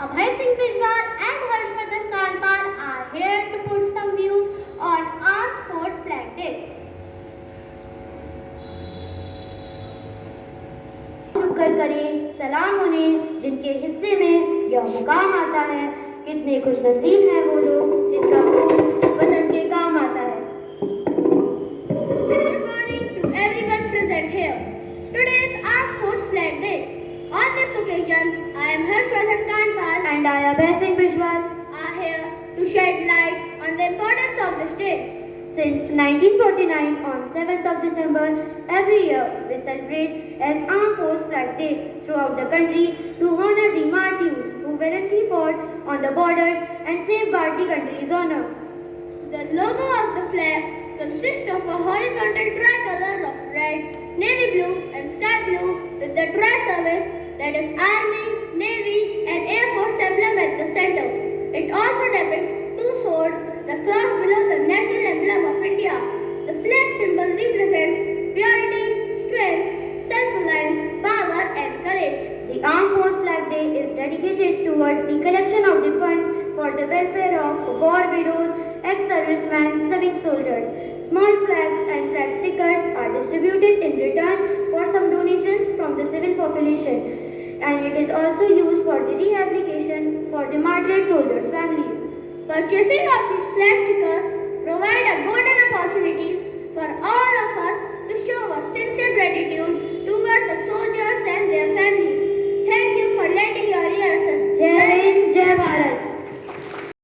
Abhay Singh Bijwal and Harshvardhan Kanpal are here to put some views on Armed Force Flag Day. शुक्र करें, सलाम उन्हें जिनके हिस्से में यह मुकाम आता है। कितने खुशनसीब हैं वो लोग जिनका खून वतन के काम आता है। Good morning to everyone present here. Today is Armed Force Flag Day. On this occasion, I am Harshvardhan Kanpal and I am Abhay Singh Bijwal are here to shed light on the importance of this day. Since 1949, on 7th of December, every year we celebrate as Armed Force Flag Day throughout the country to honor the martyrs who valiantly fought on the borders and safeguard the country's honor. The logo of the flag consists of a horizontal tricolor of red, navy blue and sky blue with the tri-service, that is Army, Navy and Air Force emblem at the center. It also depicts two swords, the cross below the national emblem of India. The flag symbol represents purity, strength, self-reliance, power and courage. The Armed Force Flag Day is dedicated towards the collection of the funds for the welfare of war widows, ex-servicemen, civic soldiers. Small flags and flag stickers are distributed in return for some donations from the civil population, and it is also used for the rehabilitation for the martyred soldiers' families. Purchasing of these flag stickers provide a golden opportunities for all of us to show our sincere gratitude towards the soldiers and their families.